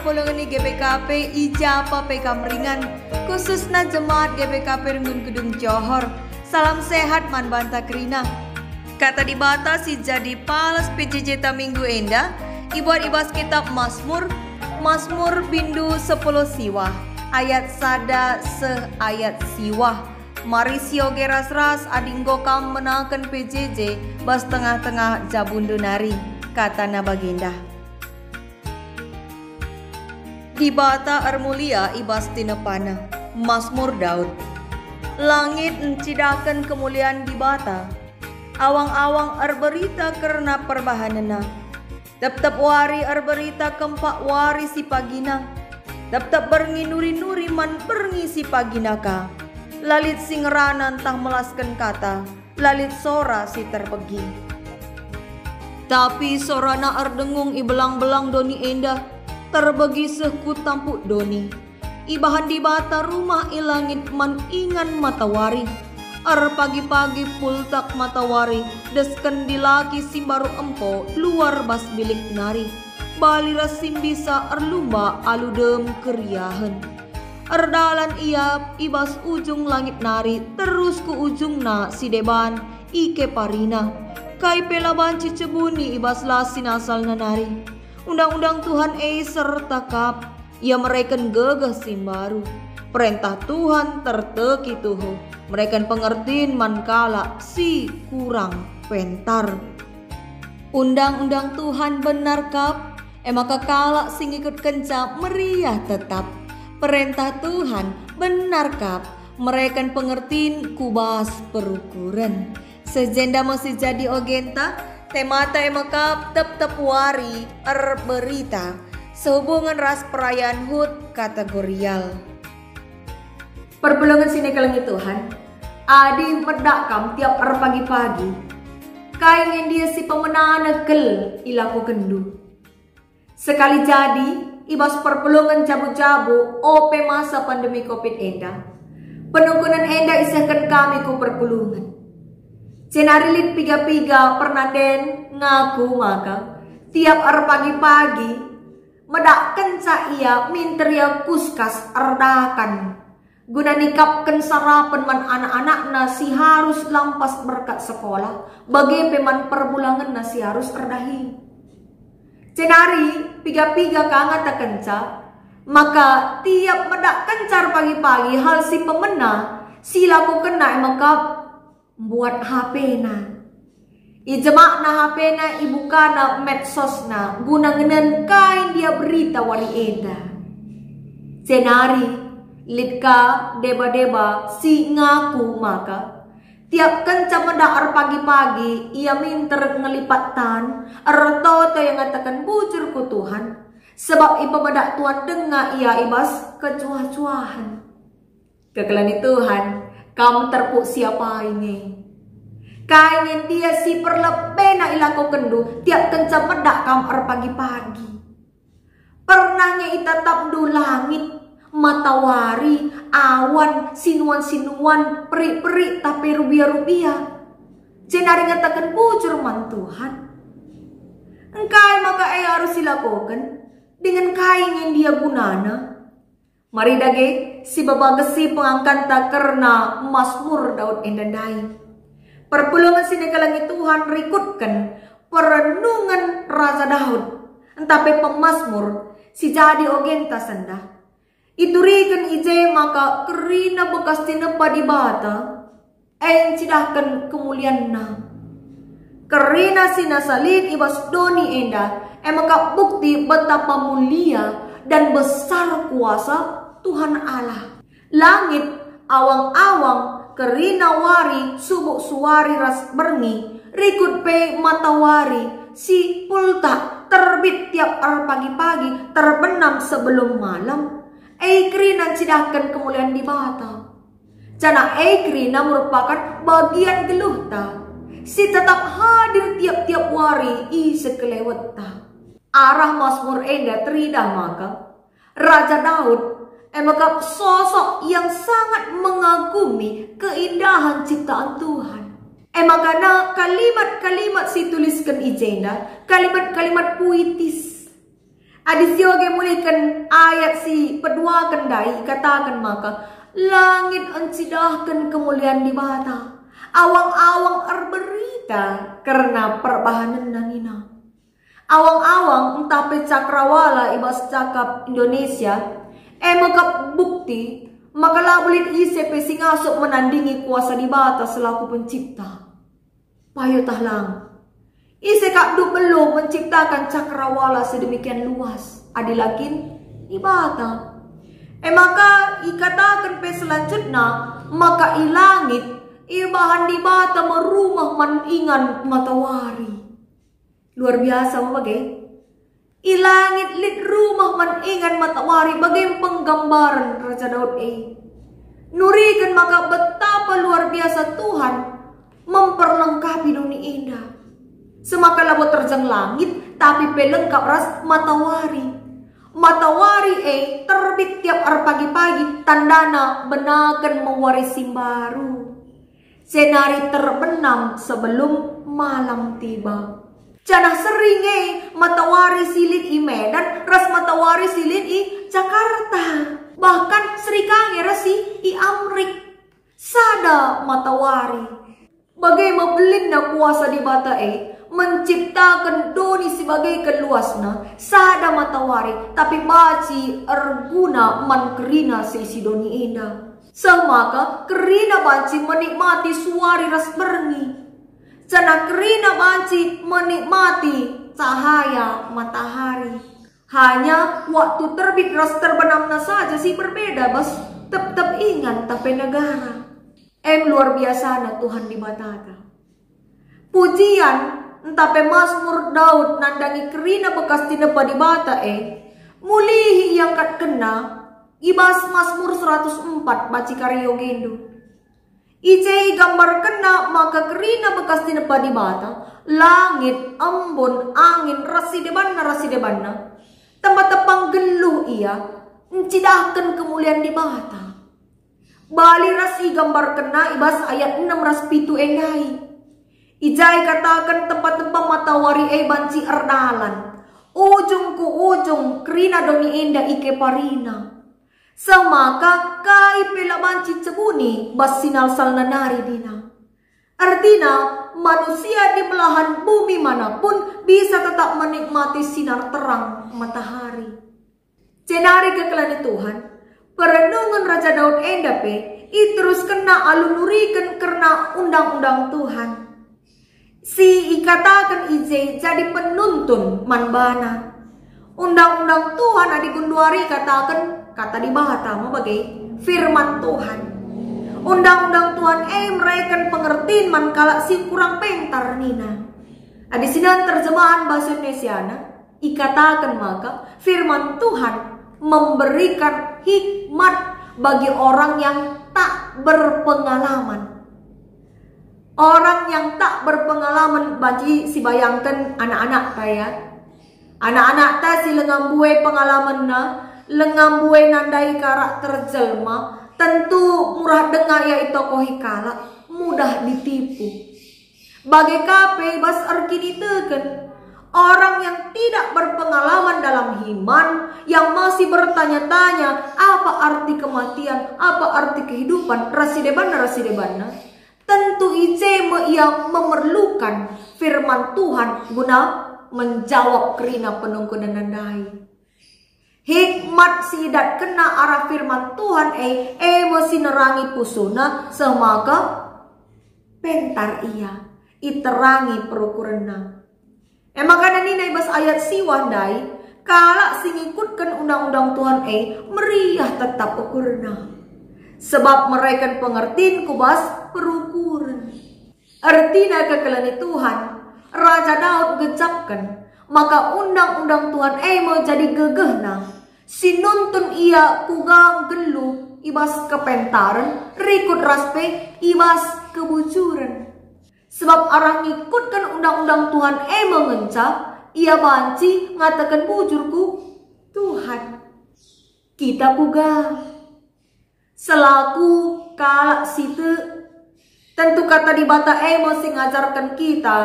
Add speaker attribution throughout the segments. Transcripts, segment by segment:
Speaker 1: perpulungan GPKP Ijapa PK Meringan khususnya jemaat GPKP Runggun Kedung Johor. Salam sehat man banta kerina. Kata dibatasi jadi pales PJJ ta minggu enda ibuat ibas kitab Mazmur bindu 10 siwah ayat sada ayat siwah. Mari sioge ras adinggo kam menaken PJJ bas tengah-tengah jabundu nari kata na baginda. Di bata armulia ibas tinepana Mazmur Daud. Langit encidakan kemuliaan di bata, awang-awang arberita karena perbahanana. Tep-tep wari arberita kempak wari si pagina. Tep-tep berngi nuri-nuri man berngi si pagina ka. Lalit singranan tah melaskan kata, lalit sora si terpegi. Tapi sorana ardengung ibelang-belang doni endah, terbegi sehku tampuk doni. Ibahan di bata rumah ilangit man ingan matawari. Ar pagi-pagi pultak matawari, desken dilaki simbaru empo luar bas bilik nari. Balira simbisa arlumba aludem keriahan. Erdalan iap ibas ujung langit nari terus ku ujung na si deban ike parina. Kai pelaban cicebuni ibas lasin asal nanari. Undang-undang Tuhan serta kap ia mereken gegah simbaru. Perintah Tuhan terteki tuho mereken pengertiin mankala si kurang pentar. Undang-undang Tuhan benar kap maka kala sing ikut kenca meriah tetap. Perintah Tuhan benar kap mereken pengertiin kubas perukuran. Sejenda masih jadi ogenta temata emakap tep-tep wari berita sehubungan ras perayaan HUT kategorial. Perpulungan sini kelengi Tuhan adi medakam tiap pagi-pagi kaingin dia si pemenang kel ilaku kendu. Sekali jadi ibas perpulungan jabu-jabu ope masa pandemi COVID enda. Penungkunan enda isahkan kami ku perpulungan. Cenarilit piga-piga pernah den ngaku maka tiap pagi-pagi medak kenca ia minteria kuskas erdakan. Guna nikapkan sarapan man anak-anak nasi harus lampas berkat sekolah. Bagi peman perbulangan nasi harus erdahi. Cenari piga-piga kangat kenca, maka tiap medak kencar pagi-pagi hal si pemena sila ku kena emakap buat HP na. Ijemak na HP na ibuka na medsos na guna ngenen kain dia berita wali eda. Cenari litka deba-deba si ngaku maka tiap kenca medar pagi-pagi ia minter ngelipatan ertoto yang ngatakan bujur ku Tuhan sebab ipa medak Tuhan dengar ia ibas kecuah-cuahan. Kekelani Tuhan kamu terpuk siapa ini kainin dia si perlebena ilaku kendu tiap kenca medak kamu pagi-pagi. Pernahnya ita tabdu langit matawari, awan, sinuan-sinuan, peri-peri tapi rubiah-rubiah. Cenari ngatakan bujur man Tuhan. Engkai maka harus dilakukan dengan kain yang dia gunana. Mari dage si babagesi pengangkat tak karena Mazmur Daud endandai. Perpulungan sini kalangi Tuhan rikutkan perenungan Raja Daud. Entape pemazmur si jadi ogenta sendah. Iturikan ije maka kerina bekas tinepa di bata cidahkan kemuliaan na. Kerina sinasalin ibas doni enda maka bukti betapa mulia dan besar kuasa Tuhan Allah. Langit awang-awang kerina wari subuk suwari ras berngi rikut pe matawari si pulta terbit tiap pagi-pagi terbenam sebelum malam. Eikrina cidahkan kemuliaan di bata. Cana eikrina merupakan bagian geluhta. Si tetap hadir tiap-tiap wari i sekelewet ta. Arah Mazmur enda teridah maka Raja Daud maka sosok yang sangat mengagumi keindahan ciptaan Tuhan. Makana kalimat-kalimat si tuliskan ijenda, kalimat-kalimat puitis. Adisio ge mulikan ayat si pedua kendai katakan maka langit encidahkan kemuliaan di bata, awang-awang berberita karena perbahanan nanina. Awang-awang entah pe cakrawala ibas cakap Indonesia, maka bukti maka labulit ise pe singasuk menandingi kuasa di bata selaku pencipta. Payo tahlang. Ise kakdu belum menciptakan cakrawala sedemikian luas. Adilakin ibata. Maka ikatakan pe selanjutnya maka ilangit ibahan di bata merumah maningan matawari. Luar biasa bagai. Ilangit lit rumah maningan matawari bagai penggambaran Raja Daud Nurikan maka betapa luar biasa Tuhan memperlengkapi dunia indah. Semaka labot terjang langit, tapi pelengkap ras matawari. Matawari terbit tiap pagi-pagi, tandana benakan mewarisi baru. Senari terbenam sebelum malam tiba. Canah sering matawari silin i Medan, ras matawari silin i Jakarta. Bahkan serikange rasi i Amrik. Sada matawari. Bagai membelina kuasa di bata menciptakan doni sebagai keluasna sada matawari tapi baci erguna man kerina seisi doni indah. Semaka kerina banci menikmati suari ras berni. Cana kerina banci menikmati cahaya matahari. Hanya waktu terbit ras terbenamna saja sih berbeda bas. Tetap ingat tapi negara. Luar biasa na Tuhan di batata. Pujian entah pe Mazmur Daud nandangi kerina bekas tinepa di bata mulihi yang kat kena ibas Mazmur 104 baci karyo gendu. Ijai gambar kena maka kerina bekas tinepa di bata langit, embun, angin, rasi debanna tempat tepang geluh ia mencidahkan kemuliaan di bata. Bali rasi gambar kena ibas ayat 6 ras pitu engai. Ijai katakan tempat-tempat matawari banci erdalan. Ujung ku ujung kerina doni indah ike parina. Semaka kai pela banci cebuni bas sinal salnanari dina. Artinya manusia di belahan bumi manapun bisa tetap menikmati sinar terang matahari. Cenari kekelani Tuhan. Perenungan Raja Daud endape terus kena alunurikan karena undang-undang Tuhan. Si ikatakan ije jadi penuntun manbana. Undang-undang Tuhan adigunduari katakan kata di bahata bagai firman Tuhan. Undang-undang Tuhan mereka pengertiin man kala si kurang pentar nina. Adi sinan terjemahan bahasa Indonesia ikatakan maka firman Tuhan memberikan hikmat bagi orang yang tak berpengalaman. Orang yang tak berpengalaman bagi si bayangkan anak-anak saya. Anak-anak ta si lengambue pengalaman lengambue nandai karakter jelma, tentu murah dengar ya itu kohikala, mudah ditipu. Bagi kape bas arkini teken. Orang yang tidak berpengalaman dalam iman, yang masih bertanya-tanya apa arti kematian, apa arti kehidupan, rasi debana, tentu ijeme ia memerlukan firman Tuhan guna menjawab kerina penungkunan nandai. Hikmat sidat kena arah firman Tuhan mesti nerangi pusuna semaka pentar ia iterangi perukurena. Makanya ini bas ayat siwandai kalak singikutkan undang-undang Tuhan meriah tetap ukurna. Sebab mereka pengertiin kubas perukuran. Artinya kekelani Tuhan Raja Daud gecapkan maka undang-undang Tuhan mau jadi gegehna. Sinuntun ia kugang gelu ibas kepentaran rikut raspe ibas kebucuran. Sebab orang ngikutkan undang-undang Tuhan mengencap, ia banci ngatakan bujurku Tuhan. Kita puga selaku kalak situ tentu kata di bata mesti ngajarkan kita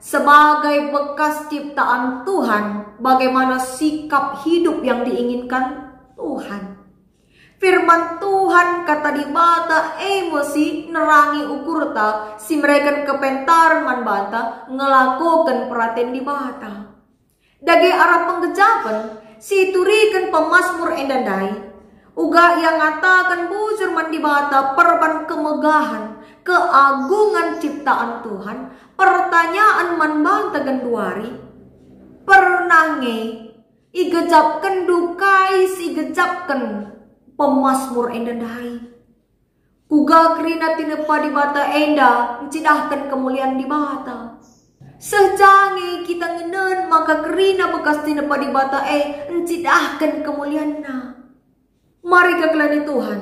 Speaker 1: sebagai bekas ciptaan Tuhan, bagaimana sikap hidup yang diinginkan Tuhan. Firman Tuhan kata di bata emosi nerangi ukurta si mereka kepentaran man bata ngelakukan perhatian di bata. Dagi arah penggejapan si turikan pemasmur endandai uga yang ngatakan bujur man di bata perban kemegahan keagungan ciptaan Tuhan. Pertanyaan man bata genduari pernah igejapkan dukai si gejapkan pemasmur endandai. Kuga kerina tinepa di bata enda mencidahkan kemuliaan di bata. Sejangi kita ngenen maka kerina bekas tinepa di bata mencidahkan kemuliaan na. Mari kekelani Tuhan.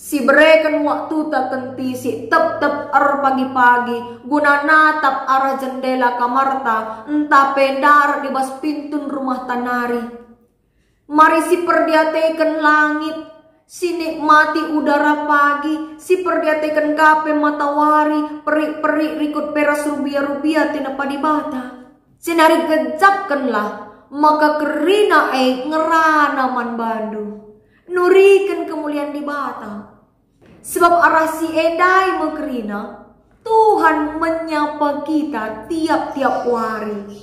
Speaker 1: Si berikan waktu tak kenti si tep-tep pagi-pagi guna natap arah jendela kamarta entah pendar di bas pintun rumah tanari. Mari si perdiatekan langit, si nikmati udara pagi, si perdiatekan kape matawari, perik-perik rikut peras rubia-rubia tinapa di bata. Sinari gejapkanlah, maka kerina ngerana man bandu. Nurikan kemuliaan di bata. Sebab arah si edai mekerina, Tuhan menyapa kita tiap-tiap hari.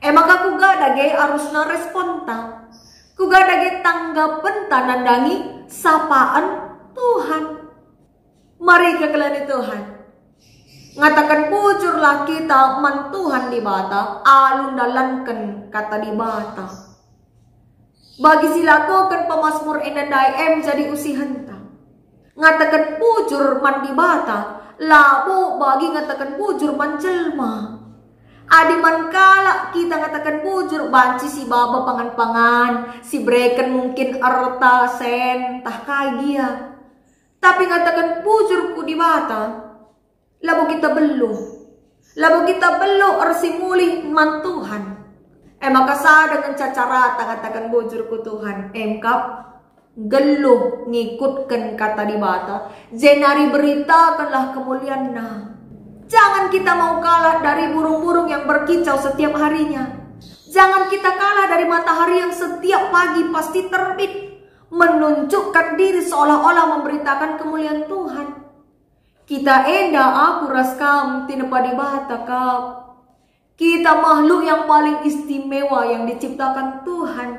Speaker 1: Maka kuga dage harusna responta. Kuga dage tanggapan tanandangi sapaan Tuhan. Mari kekelani Tuhan. Ngatakan pucurlah kita man Tuhan di bata, alun dalankan kata di bata. Bagi silakukan pemasmur endandai jadi usihanta. Ngatakan pucur man di bata, labo bagi ngatakan pucur man jelma. Adi man kala kita ngatakan bujur banci si baba pangan-pangan, si breken mungkin arta sen tah kagia. Tapi ngatakan bujur ku di bata, labo kita belu arsi muli man Tuhan. Maka sada dengan cacarata ngatakan bujur ku Tuhan, engkap geluh ngikutkan kata di bata, jenari beritakanlah kemuliaan na. Jangan kita mau kalah dari burung-burung yang berkicau setiap harinya. Jangan kita kalah dari matahari yang setiap pagi pasti terbit, menunjukkan diri seolah-olah memberitakan kemuliaan Tuhan. Kita enda aku raskam tinepa di bata kap. Kita makhluk yang paling istimewa yang diciptakan Tuhan.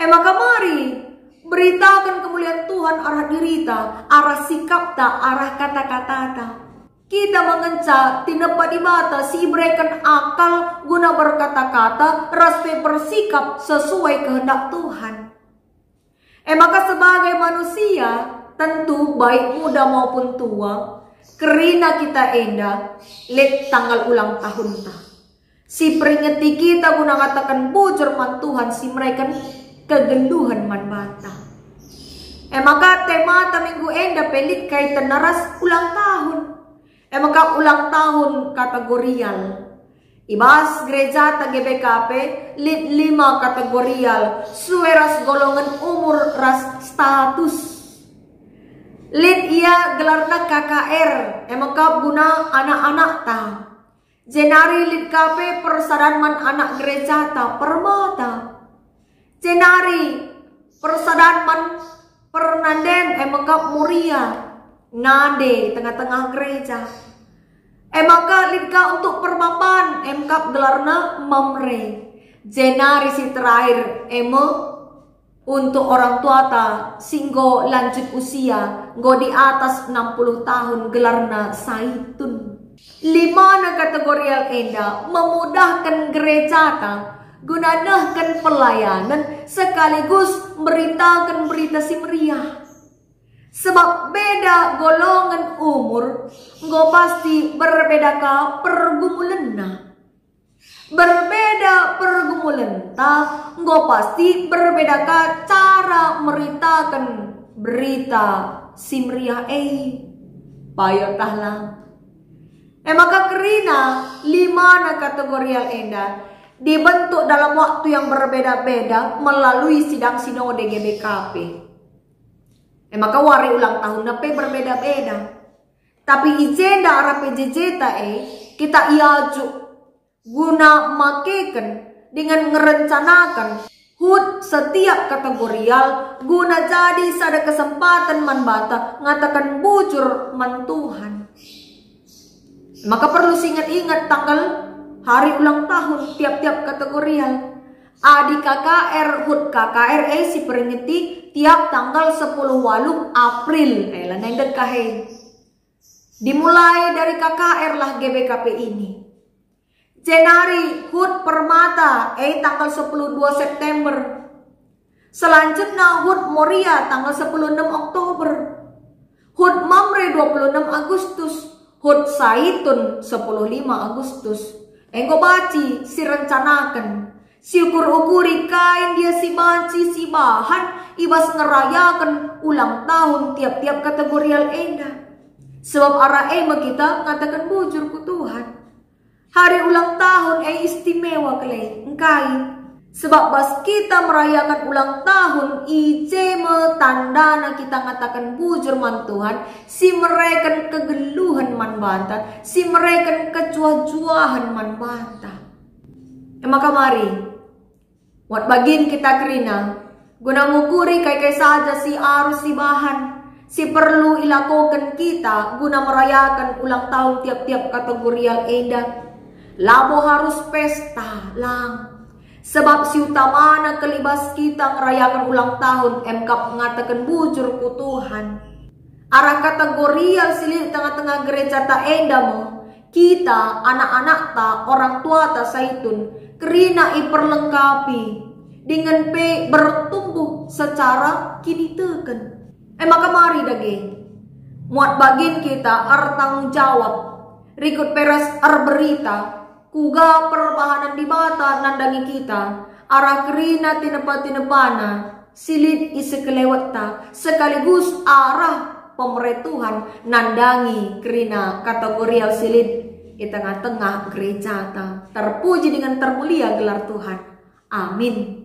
Speaker 1: Maka mari beritakan kemuliaan Tuhan arah dirita, arah sikap ta, arah kata-kata ta. Kita mengenca tinepa di bata si berikan akal guna berkata-kata raspe bersikap sesuai kehendak Tuhan. Maka sebagai manusia tentu baik muda maupun tua kerina kita enda let tanggal ulang tahun ta. Si peringati kita guna katakan bujur man Tuhan si mereka kegenduhan man bata. Maka tema ta minggu enda pelit kaitan naras ulang tahun. Maka ulang tahun kategorial. Ibas gereja ta GBKP lit 5 kategorial. Sueras golongan umur ras status. Lit ia gelarna KKR. Maka guna anak-anak ta. Jenari lit KP persadaman anak gereja ta permata. Jenari persadaman pernanden maka muria. Nade tengah-tengah gereja. Maka lika untuk permapan emkap gelarna mamre. Jenari si terakhir untuk orang tua ta singgo lanjut usia go di atas 60 tahun gelarna saitun. 5 na kategorial enda memudahkan gereja ta gunanahkan pelayanan sekaligus beritakan berita si meriah. Sebab beda golongan umur, go pasti berbeda ka pergumulan na. Berbeda pergumulan ta, go pasti berbeda ka cara meritakan berita si meriah payo tahlang. Maka kerina 5 na kategorial enda dibentuk dalam waktu yang berbeda-beda melalui sidang sinode GBKP. Maka wari ulang tahun nape berbeda-beda. Tapi agenda arah PJJ ta kita iajuk guna makeken dengan ngerencanakan hut setiap kategorial guna jadi sada kesempatan man bata ngatakan bujur man Tuhan. Maka perlu ingat-ingat tanggal hari ulang tahun tiap-tiap kategorial. Adi KKR hut KKR si peringati tiap tanggal 10 walu April. Dimulai dari KKR lah GBKP ini. Jenari hut Permata tanggal 10 September. Selanjutnya hut Moria tanggal 16 Oktober. Hut Mamre 26 Agustus. Hut Saitun 15 Agustus. Engko baci si rencanakan. Si ukur-ukuri kain dia si baci si bahan ibas ngerayakan ulang tahun tiap-tiap kategorial enda. Sebab arah kita ngatakan bujur ku Tuhan. Hari ulang tahun istimewa kelai engkai. Sebab bas kita merayakan ulang tahun tandana kita ngatakan bujur man Tuhan. Si mereka kegeluhan man banta. Si mereka kejuah-juahan man banta. Maka mari buat bagin kita kerina guna ngukuri kai saja si arus si bahan. Si perlu ilakukan kita guna merayakan ulang tahun tiap-tiap kategorial enda. Labo harus pesta lang. Sebab si utamana kelibas kita ngerayakan ulang tahun MKAP mengatakan bujur ku Tuhan. Arah kategorial sili tengah-tengah gereja ta enda mo. Kita anak-anak ta orang tua ta saitun kerina iperlengkapi dengan bertumbuh secara kini teken. Maka mari dage muat bagin kita tanggung jawab rikut peras berita kuga perbahanan di bata nandangi kita arah kerina tinepa-tinepana silid isi kelewata sekaligus arah pemeretuhan nandangi kerina kategorial silid di tengah-tengah gereja ta. Terpuji dengan termulia gelar Tuhan. Amin.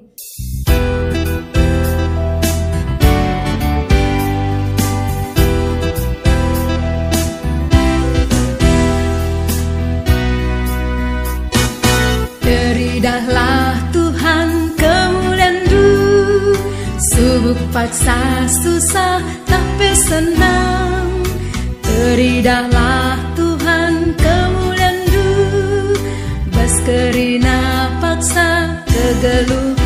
Speaker 2: Ridahlah Tuhan kemuliaan Du, subuk paksa susah tapi senang. Ridahlah Tuhan kemuliaan Du, bas kerina paksa kegeluhan.